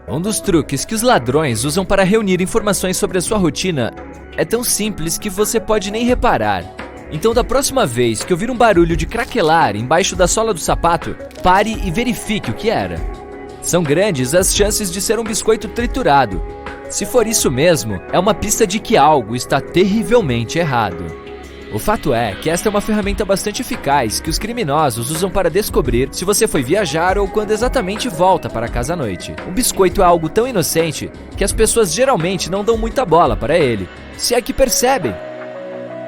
Um dos truques que os ladrões usam para reunir informações sobre a sua rotina é tão simples que você pode nem reparar. Então, da próxima vez que ouvir um barulho de craquelar embaixo da sola do sapato, pare e verifique o que era. São grandes as chances de ser um biscoito triturado. Se for isso mesmo, é uma pista de que algo está terrivelmente errado. O fato é que esta é uma ferramenta bastante eficaz que os criminosos usam para descobrir se você foi viajar ou quando exatamente volta para casa à noite. Um biscoito é algo tão inocente que as pessoas geralmente não dão muita bola para ele, se é que percebem.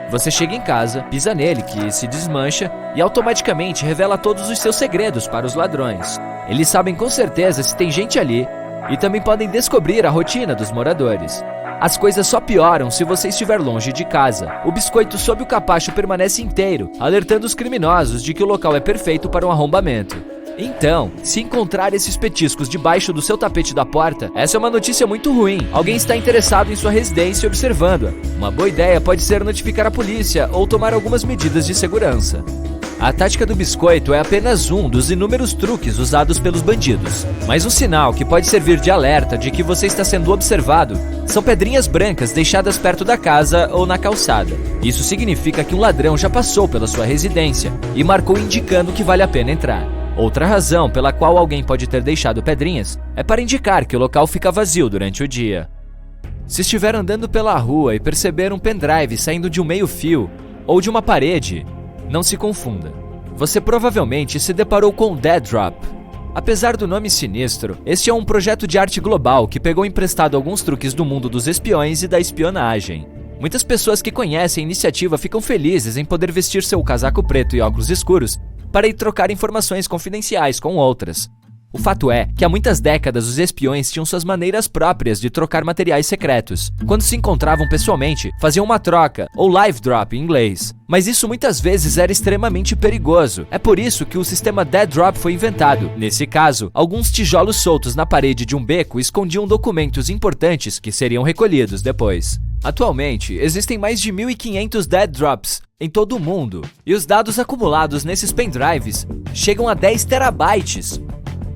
Você chega em casa, pisa nele, que se desmancha, e automaticamente revela todos os seus segredos para os ladrões. Eles sabem com certeza se tem gente ali e também podem descobrir a rotina dos moradores. As coisas só pioram se você estiver longe de casa. O biscoito sob o capacho permanece inteiro, alertando os criminosos de que o local é perfeito para um arrombamento. Então, se encontrar esses petiscos debaixo do seu tapete da porta, essa é uma notícia muito ruim. Alguém está interessado em sua residência e observando-a. Uma boa ideia pode ser notificar a polícia ou tomar algumas medidas de segurança. A tática do biscoito é apenas um dos inúmeros truques usados pelos bandidos. Mas um sinal que pode servir de alerta de que você está sendo observado são pedrinhas brancas deixadas perto da casa ou na calçada. Isso significa que um ladrão já passou pela sua residência e marcou indicando que vale a pena entrar. Outra razão pela qual alguém pode ter deixado pedrinhas é para indicar que o local fica vazio durante o dia. Se estiver andando pela rua e perceber um pendrive saindo de um meio-fio ou de uma parede, não se confunda. Você provavelmente se deparou com Dead Drop. Apesar do nome sinistro, este é um projeto de arte global que pegou emprestado alguns truques do mundo dos espiões e da espionagem. Muitas pessoas que conhecem a iniciativa ficam felizes em poder vestir seu casaco preto e óculos escuros para ir trocar informações confidenciais com outras. O fato é que há muitas décadas os espiões tinham suas maneiras próprias de trocar materiais secretos. Quando se encontravam pessoalmente, faziam uma troca, ou live drop em inglês. Mas isso muitas vezes era extremamente perigoso. É por isso que o sistema Dead Drop foi inventado. Nesse caso, alguns tijolos soltos na parede de um beco escondiam documentos importantes que seriam recolhidos depois. Atualmente, existem mais de 1.500 Dead Drops em todo o mundo, e os dados acumulados nesses pendrives chegam a 10 terabytes.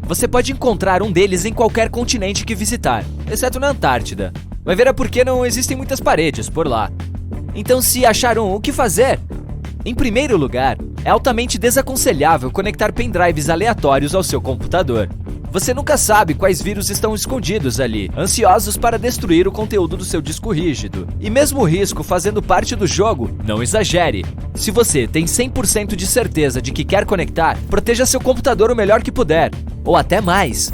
Você pode encontrar um deles em qualquer continente que visitar, exceto na Antártida. Vai ver é porque não existem muitas paredes por lá. Então, se achar um, o que fazer? Em primeiro lugar, é altamente desaconselhável conectar pendrives aleatórios ao seu computador. Você nunca sabe quais vírus estão escondidos ali, ansiosos para destruir o conteúdo do seu disco rígido. E mesmo o risco fazendo parte do jogo, não exagere. Se você tem 100% de certeza de que quer conectar, proteja seu computador o melhor que puder, ou até mais.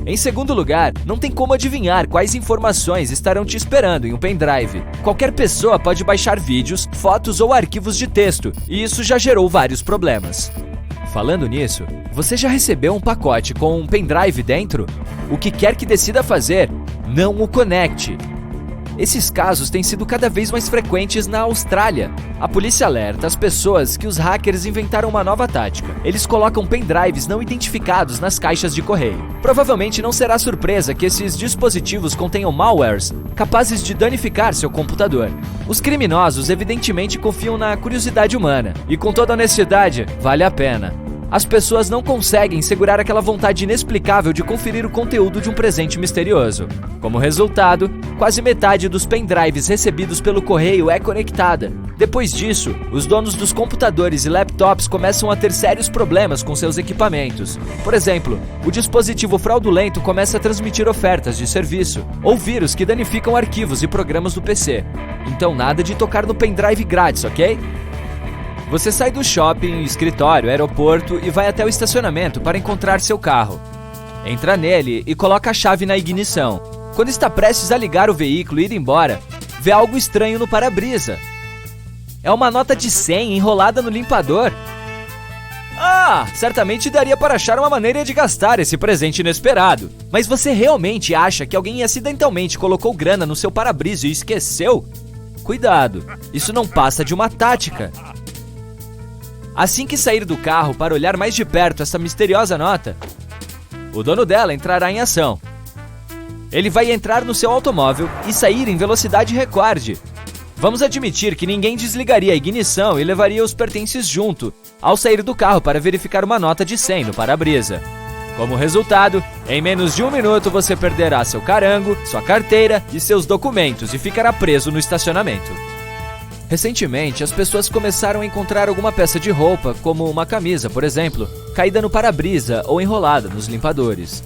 Em segundo lugar, não tem como adivinhar quais informações estarão te esperando em um pendrive. Qualquer pessoa pode baixar vídeos, fotos ou arquivos de texto, e isso já gerou vários problemas. Falando nisso, você já recebeu um pacote com um pendrive dentro? O que quer que decida fazer, não o conecte. Esses casos têm sido cada vez mais frequentes na Austrália. A polícia alerta as pessoas que os hackers inventaram uma nova tática. Eles colocam pendrives não identificados nas caixas de correio. Provavelmente não será surpresa que esses dispositivos contenham malwares capazes de danificar seu computador. Os criminosos evidentemente confiam na curiosidade humana, e com toda honestidade, vale a pena. As pessoas não conseguem segurar aquela vontade inexplicável de conferir o conteúdo de um presente misterioso. Como resultado, quase metade dos pendrives recebidos pelo correio é conectada. Depois disso, os donos dos computadores e laptops começam a ter sérios problemas com seus equipamentos. Por exemplo, o dispositivo fraudulento começa a transmitir ofertas de serviço, ou vírus que danificam arquivos e programas do PC. Então nada de tocar no pendrive grátis, ok? Você sai do shopping, escritório, aeroporto e vai até o estacionamento para encontrar seu carro. Entra nele e coloca a chave na ignição. Quando está prestes a ligar o veículo e ir embora, vê algo estranho no para-brisa. É uma nota de 100 enrolada no limpador. Certamente daria para achar uma maneira de gastar esse presente inesperado. Mas você realmente acha que alguém acidentalmente colocou grana no seu para-brisa e esqueceu? Cuidado, isso não passa de uma tática. Assim que sair do carro para olhar mais de perto essa misteriosa nota, o dono dela entrará em ação. Ele vai entrar no seu automóvel e sair em velocidade recorde. Vamos admitir que ninguém desligaria a ignição e levaria os pertences junto ao sair do carro para verificar uma nota de 100 no para-brisa. Como resultado, em menos de 1 minuto você perderá seu carango, sua carteira e seus documentos e ficará preso no estacionamento. Recentemente, as pessoas começaram a encontrar alguma peça de roupa, como uma camisa, por exemplo, caída no para-brisa ou enrolada nos limpadores.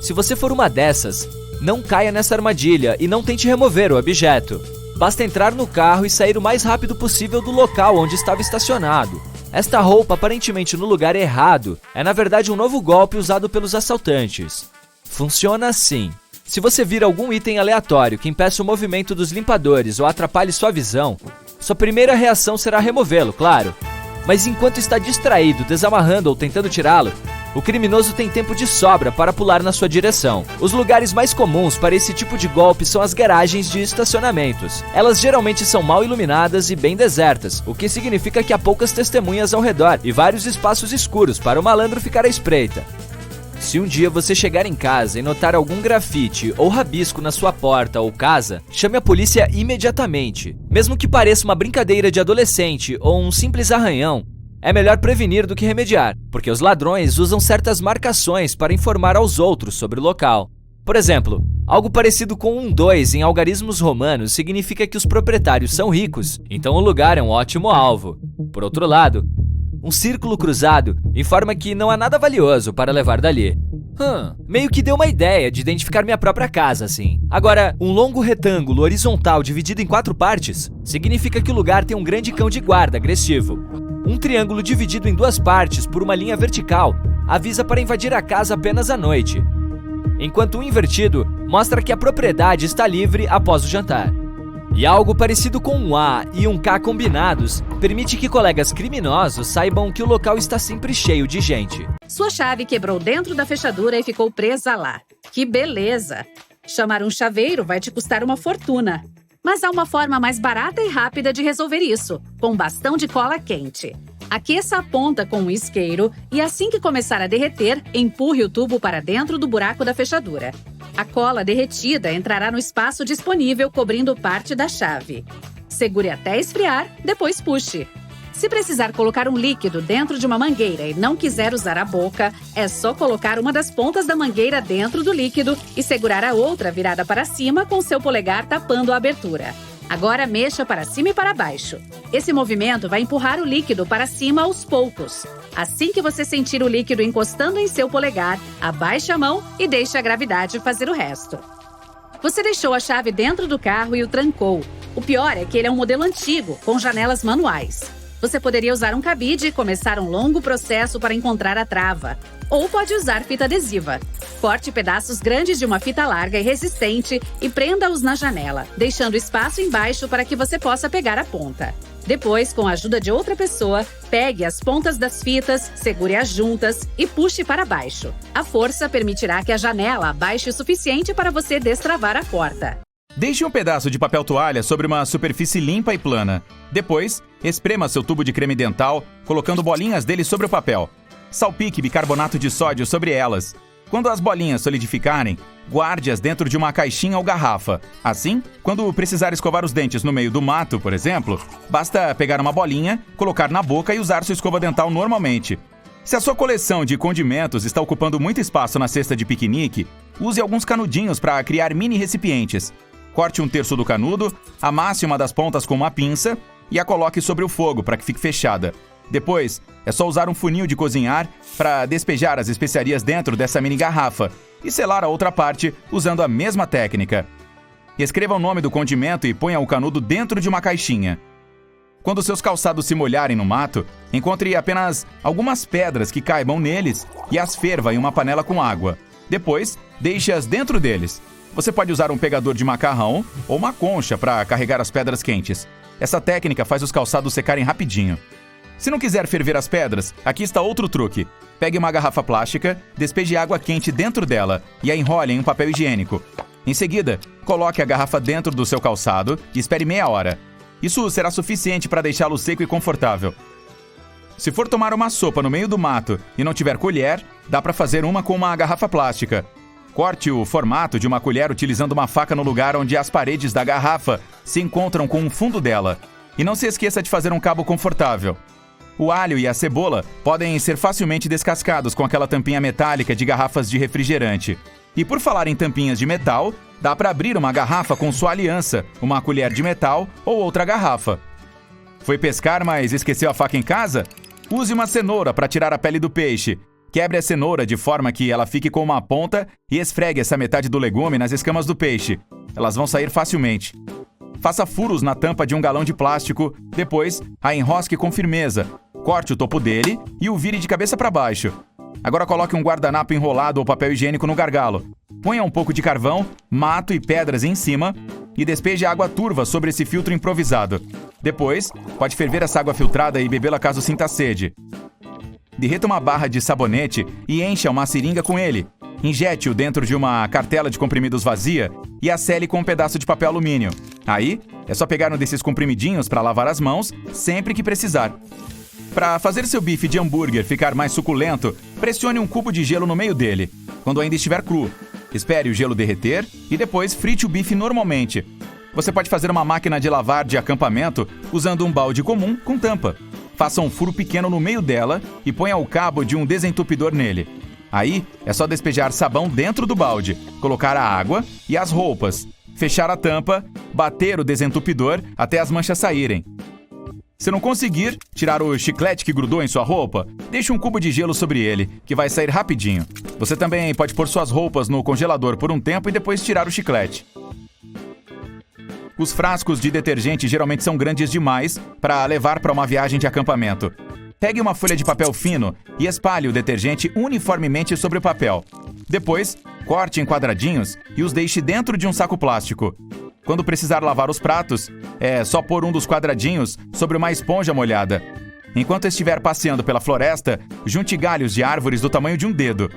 Se você for uma dessas, não caia nessa armadilha e não tente remover o objeto. Basta entrar no carro e sair o mais rápido possível do local onde estava estacionado. Esta roupa, aparentemente no lugar errado, é na verdade um novo golpe usado pelos assaltantes. Funciona assim. Se você vir algum item aleatório que impeça o movimento dos limpadores ou atrapalhe sua visão, sua primeira reação será removê-lo, claro. Mas enquanto está distraído, desamarrando ou tentando tirá-lo, o criminoso tem tempo de sobra para pular na sua direção. Os lugares mais comuns para esse tipo de golpe são as garagens de estacionamentos. Elas geralmente são mal iluminadas e bem desertas, o que significa que há poucas testemunhas ao redor e vários espaços escuros para o malandro ficar à espreita. Se um dia você chegar em casa e notar algum grafite ou rabisco na sua porta ou casa, chame a polícia imediatamente. Mesmo que pareça uma brincadeira de adolescente ou um simples arranhão, é melhor prevenir do que remediar, porque os ladrões usam certas marcações para informar aos outros sobre o local. Por exemplo, algo parecido com um 2 em algarismos romanos significa que os proprietários são ricos, então o lugar é um ótimo alvo. Por outro lado, um círculo cruzado informa que não há nada valioso para levar dali. Meio que deu uma ideia de identificar minha própria casa, assim. Agora, um longo retângulo horizontal dividido em 4 partes significa que o lugar tem um grande cão de guarda agressivo. Um triângulo dividido em 2 partes por uma linha vertical avisa para invadir a casa apenas à noite, enquanto o invertido mostra que a propriedade está livre após o jantar. E algo parecido com um A e um K combinados permite que colegas criminosos saibam que o local está sempre cheio de gente. Sua chave quebrou dentro da fechadura e ficou presa lá. Que beleza! Chamar um chaveiro vai te custar uma fortuna. Mas há uma forma mais barata e rápida de resolver isso, com um bastão de cola quente. Aqueça a ponta com um isqueiro e assim que começar a derreter, empurre o tubo para dentro do buraco da fechadura. A cola derretida entrará no espaço disponível cobrindo parte da chave. Segure até esfriar, depois puxe. Se precisar colocar um líquido dentro de uma mangueira e não quiser usar a boca, é só colocar uma das pontas da mangueira dentro do líquido e segurar a outra virada para cima com seu polegar tapando a abertura. Agora mexa para cima e para baixo. Esse movimento vai empurrar o líquido para cima aos poucos. Assim que você sentir o líquido encostando em seu polegar, abaixe a mão e deixe a gravidade fazer o resto. Você deixou a chave dentro do carro e o trancou. O pior é que ele é um modelo antigo, com janelas manuais. Você poderia usar um cabide e começar um longo processo para encontrar a trava. Ou pode usar fita adesiva. Corte pedaços grandes de uma fita larga e resistente e prenda-os na janela, deixando espaço embaixo para que você possa pegar a ponta. Depois, com a ajuda de outra pessoa, pegue as pontas das fitas, segure as juntas e puxe para baixo. A força permitirá que a janela abaixe o suficiente para você destravar a porta. Deixe um pedaço de papel toalha sobre uma superfície limpa e plana. Depois, esprema seu tubo de creme dental, colocando bolinhas dele sobre o papel. Salpique bicarbonato de sódio sobre elas. Quando as bolinhas solidificarem, guarde-as dentro de uma caixinha ou garrafa. Assim, quando precisar escovar os dentes no meio do mato, por exemplo, basta pegar uma bolinha, colocar na boca e usar sua escova dental normalmente. Se a sua coleção de condimentos está ocupando muito espaço na cesta de piquenique, use alguns canudinhos para criar mini recipientes. Corte 1/3 do canudo, amasse uma das pontas com uma pinça e a coloque sobre o fogo para que fique fechada. Depois, é só usar um funil de cozinhar para despejar as especiarias dentro dessa mini garrafa e selar a outra parte usando a mesma técnica. Escreva o nome do condimento e ponha o canudo dentro de uma caixinha. Quando seus calçados se molharem no mato, encontre apenas algumas pedras que caibam neles e as ferva em uma panela com água. Depois, deixe-as dentro deles. Você pode usar um pegador de macarrão ou uma concha para carregar as pedras quentes. Essa técnica faz os calçados secarem rapidinho. Se não quiser ferver as pedras, aqui está outro truque. Pegue uma garrafa plástica, despeje água quente dentro dela e a enrole em um papel higiênico. Em seguida, coloque a garrafa dentro do seu calçado e espere meia hora. Isso será suficiente para deixá-lo seco e confortável. Se for tomar uma sopa no meio do mato e não tiver colher, dá para fazer uma com uma garrafa plástica. Corte o formato de uma colher utilizando uma faca no lugar onde as paredes da garrafa se encontram com o fundo dela. E não se esqueça de fazer um cabo confortável. O alho e a cebola podem ser facilmente descascados com aquela tampinha metálica de garrafas de refrigerante. E por falar em tampinhas de metal, dá para abrir uma garrafa com sua aliança, uma colher de metal ou outra garrafa. Foi pescar, mas esqueceu a faca em casa? Use uma cenoura para tirar a pele do peixe. Quebre a cenoura de forma que ela fique com uma ponta e esfregue essa metade do legume nas escamas do peixe. Elas vão sair facilmente. Faça furos na tampa de um galão de plástico, depois a enrosque com firmeza. Corte o topo dele e o vire de cabeça para baixo. Agora coloque um guardanapo enrolado ou papel higiênico no gargalo. Ponha um pouco de carvão, mato e pedras em cima e despeje água turva sobre esse filtro improvisado. Depois, pode ferver essa água filtrada e bebê-la caso sinta sede. Derreta uma barra de sabonete e encha uma seringa com ele. Injete-o dentro de uma cartela de comprimidos vazia e a sele com um pedaço de papel alumínio. Aí, é só pegar um desses comprimidinhos para lavar as mãos sempre que precisar. Para fazer seu bife de hambúrguer ficar mais suculento, pressione um cubo de gelo no meio dele, quando ainda estiver cru. Espere o gelo derreter e depois frite o bife normalmente. Você pode fazer uma máquina de lavar de acampamento usando um balde comum com tampa. Faça um furo pequeno no meio dela e ponha o cabo de um desentupidor nele. Aí, é só despejar sabão dentro do balde, colocar a água e as roupas, fechar a tampa, bater o desentupidor até as manchas saírem. Se não conseguir tirar o chiclete que grudou em sua roupa, deixe um cubo de gelo sobre ele, que vai sair rapidinho. Você também pode pôr suas roupas no congelador por um tempo e depois tirar o chiclete. Os frascos de detergente geralmente são grandes demais para levar para uma viagem de acampamento. Pegue uma folha de papel fino e espalhe o detergente uniformemente sobre o papel. Depois, corte em quadradinhos e os deixe dentro de um saco plástico. Quando precisar lavar os pratos, é só pôr um dos quadradinhos sobre uma esponja molhada. Enquanto estiver passeando pela floresta, junte galhos de árvores do tamanho de um dedo.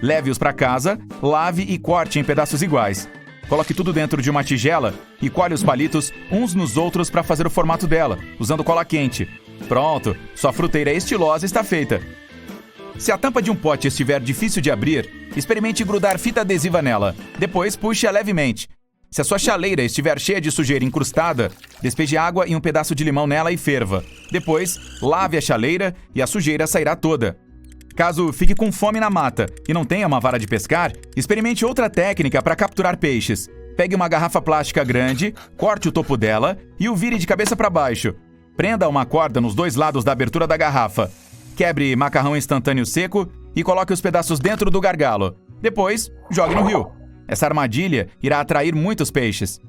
Leve-os para casa, lave e corte em pedaços iguais. Coloque tudo dentro de uma tigela e colhe os palitos uns nos outros para fazer o formato dela, usando cola quente. Pronto, sua fruteira estilosa está feita. Se a tampa de um pote estiver difícil de abrir, experimente grudar fita adesiva nela. Depois, puxe-a levemente. Se a sua chaleira estiver cheia de sujeira incrustada, despeje água e um pedaço de limão nela e ferva. Depois, lave a chaleira e a sujeira sairá toda. Caso fique com fome na mata e não tenha uma vara de pescar, experimente outra técnica para capturar peixes. Pegue uma garrafa plástica grande, corte o topo dela e o vire de cabeça para baixo. Prenda uma corda nos dois lados da abertura da garrafa. Quebre macarrão instantâneo seco e coloque os pedaços dentro do gargalo. Depois, jogue no rio. Essa armadilha irá atrair muitos peixes.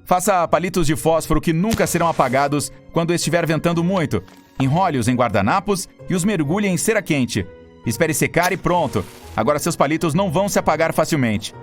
Faça palitos de fósforo que nunca serão apagados quando estiver ventando muito. Enrole-os em guardanapos e os mergulhe em cera quente. Espere secar e pronto. Agora seus palitos não vão se apagar facilmente.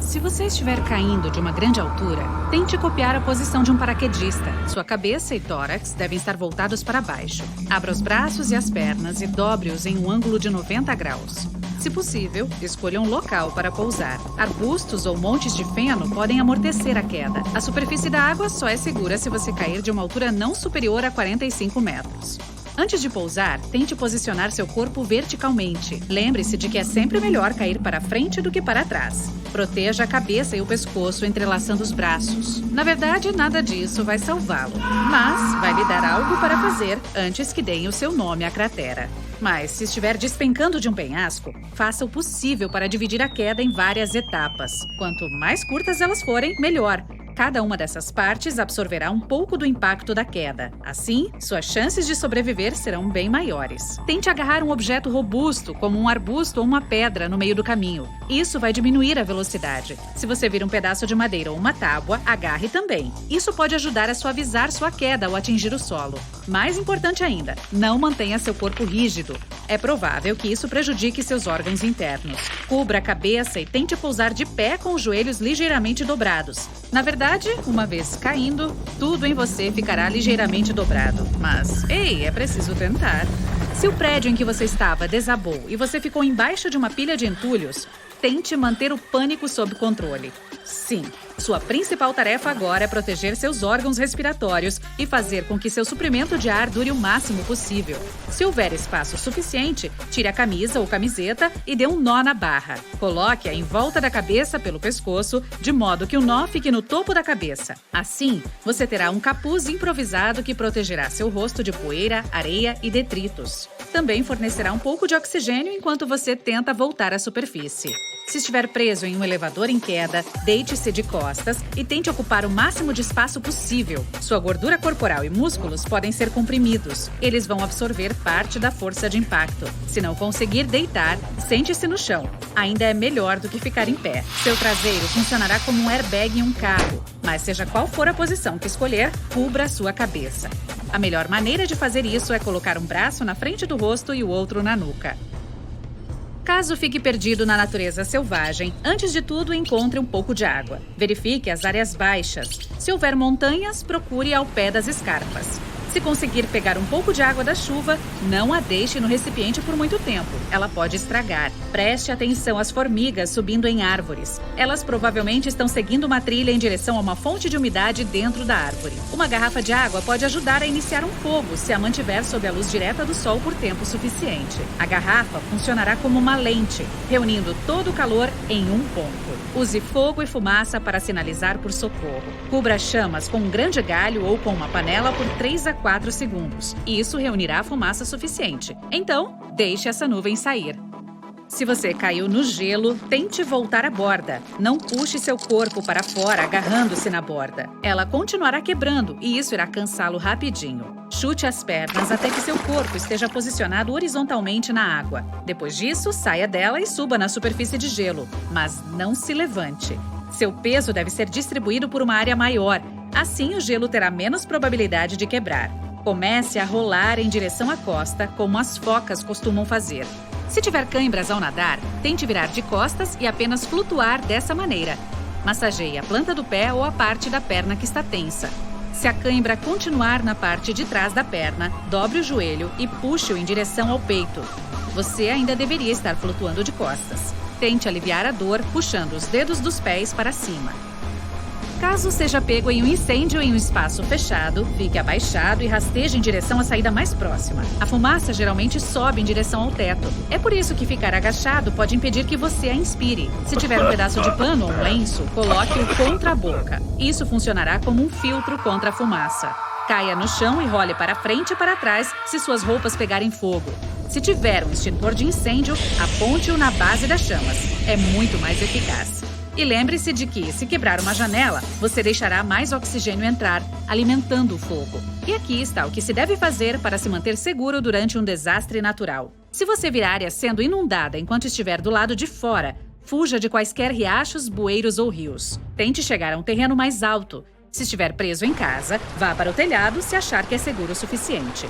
Se você estiver caindo de uma grande altura, tente copiar a posição de um paraquedista. Sua cabeça e tórax devem estar voltados para baixo. Abra os braços e as pernas e dobre-os em um ângulo de 90 graus. Se possível, escolha um local para pousar. Arbustos ou montes de feno podem amortecer a queda. A superfície da água só é segura se você cair de uma altura não superior a 45 metros. Antes de pousar, tente posicionar seu corpo verticalmente. Lembre-se de que é sempre melhor cair para frente do que para trás. Proteja a cabeça e o pescoço entrelaçando os braços. Na verdade, nada disso vai salvá-lo, mas vai lhe dar algo para fazer antes que deem o seu nome à cratera. Mas, se estiver despencando de um penhasco, faça o possível para dividir a queda em várias etapas. Quanto mais curtas elas forem, melhor. Cada uma dessas partes absorverá um pouco do impacto da queda. Assim, suas chances de sobreviver serão bem maiores. Tente agarrar um objeto robusto, como um arbusto ou uma pedra, no meio do caminho. Isso vai diminuir a velocidade. Se você vir um pedaço de madeira ou uma tábua, agarre também. Isso pode ajudar a suavizar sua queda ao atingir o solo. Mais importante ainda, não mantenha seu corpo rígido. É provável que isso prejudique seus órgãos internos. Cubra a cabeça e tente pousar de pé com os joelhos ligeiramente dobrados. Na verdade, uma vez caindo, tudo em você ficará ligeiramente dobrado. Mas, ei, é preciso tentar. Se o prédio em que você estava desabou e você ficou embaixo de uma pilha de entulhos, tente manter o pânico sob controle. Sim, Sua principal tarefa agora é proteger seus órgãos respiratórios e fazer com que seu suprimento de ar dure o máximo possível. Se houver espaço suficiente, tire a camisa ou camiseta e dê um nó na barra. Coloque-a em volta da cabeça pelo pescoço, de modo que o nó fique no topo da cabeça. Assim, você terá um capuz improvisado que protegerá seu rosto de poeira, areia e detritos. Também fornecerá um pouco de oxigênio enquanto você tenta voltar à superfície. Se estiver preso em um elevador em queda, deite-se de costas e tente ocupar o máximo de espaço possível. Sua gordura corporal e músculos podem ser comprimidos. Eles vão absorver parte da força de impacto. Se não conseguir deitar, sente-se no chão. Ainda é melhor do que ficar em pé. Seu traseiro funcionará como um airbag em um carro. Mas seja qual for a posição que escolher, cubra a sua cabeça. A melhor maneira de fazer isso é colocar um braço na frente do rosto e o outro na nuca. Caso fique perdido na natureza selvagem, antes de tudo encontre um pouco de água. Verifique as áreas baixas. Se houver montanhas, procure ao pé das escarpas. Se conseguir pegar um pouco de água da chuva, não a deixe no recipiente por muito tempo. Ela pode estragar. Preste atenção às formigas subindo em árvores. Elas provavelmente estão seguindo uma trilha em direção a uma fonte de umidade dentro da árvore. Uma garrafa de água pode ajudar a iniciar um fogo se a mantiver sob a luz direta do sol por tempo suficiente. A garrafa funcionará como uma lente, reunindo todo o calor em um ponto. Use fogo e fumaça para sinalizar por socorro. Cubra as chamas com um grande galho ou com uma panela por 3 a 4 segundos. Isso reunirá fumaça suficiente. Então, deixe essa nuvem sair. Se você caiu no gelo, tente voltar à borda. Não puxe seu corpo para fora agarrando-se na borda. Ela continuará quebrando e isso irá cansá-lo rapidinho. Chute as pernas até que seu corpo esteja posicionado horizontalmente na água. Depois disso, saia dela e suba na superfície de gelo, mas não se levante. Seu peso deve ser distribuído por uma área maior. Assim, o gelo terá menos probabilidade de quebrar. Comece a rolar em direção à costa, como as focas costumam fazer. Se tiver cãibras ao nadar, tente virar de costas e apenas flutuar dessa maneira. Massageie a planta do pé ou a parte da perna que está tensa. Se a cãibra continuar na parte de trás da perna, dobre o joelho e puxe-o em direção ao peito. Você ainda deveria estar flutuando de costas. Tente aliviar a dor puxando os dedos dos pés para cima. Caso seja pego em um incêndio em um espaço fechado, fique abaixado e rasteje em direção à saída mais próxima. A fumaça geralmente sobe em direção ao teto. É por isso que ficar agachado pode impedir que você a inspire. Se tiver um pedaço de pano ou um lenço, coloque-o contra a boca. Isso funcionará como um filtro contra a fumaça. Caia no chão e role para frente e para trás se suas roupas pegarem fogo. Se tiver um extintor de incêndio, aponte-o na base das chamas. É muito mais eficaz. E lembre-se de que, se quebrar uma janela, você deixará mais oxigênio entrar, alimentando o fogo. E aqui está o que se deve fazer para se manter seguro durante um desastre natural. Se você vir a área sendo inundada enquanto estiver do lado de fora, fuja de quaisquer riachos, bueiros ou rios. Tente chegar a um terreno mais alto. Se estiver preso em casa, vá para o telhado se achar que é seguro o suficiente.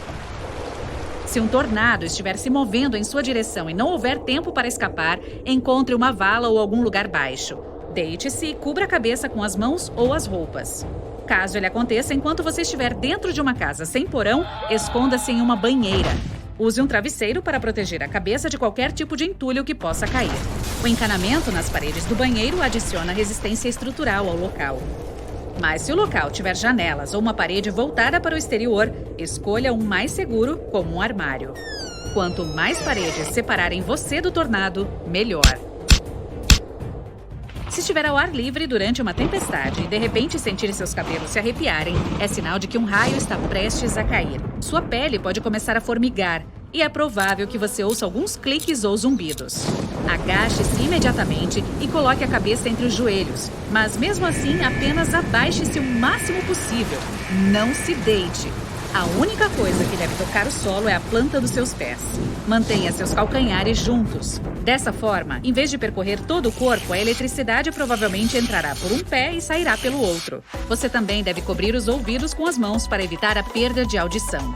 Se um tornado estiver se movendo em sua direção e não houver tempo para escapar, encontre uma vala ou algum lugar baixo. Deite-se e cubra a cabeça com as mãos ou as roupas. Caso ele aconteça enquanto você estiver dentro de uma casa sem porão, esconda-se em uma banheira. Use um travesseiro para proteger a cabeça de qualquer tipo de entulho que possa cair. O encanamento nas paredes do banheiro adiciona resistência estrutural ao local. Mas se o local tiver janelas ou uma parede voltada para o exterior, escolha um mais seguro, como um armário. Quanto mais paredes separarem você do tornado, melhor. Se estiver ao ar livre durante uma tempestade e de repente sentir seus cabelos se arrepiarem, é sinal de que um raio está prestes a cair. Sua pele pode começar a formigar e é provável que você ouça alguns cliques ou zumbidos. Agache-se imediatamente e coloque a cabeça entre os joelhos, mas mesmo assim apenas abaixe-se o máximo possível. Não se deite. A única coisa que deve tocar o solo é a planta dos seus pés. Mantenha seus calcanhares juntos. Dessa forma, em vez de percorrer todo o corpo, a eletricidade provavelmente entrará por um pé e sairá pelo outro. Você também deve cobrir os ouvidos com as mãos para evitar a perda de audição.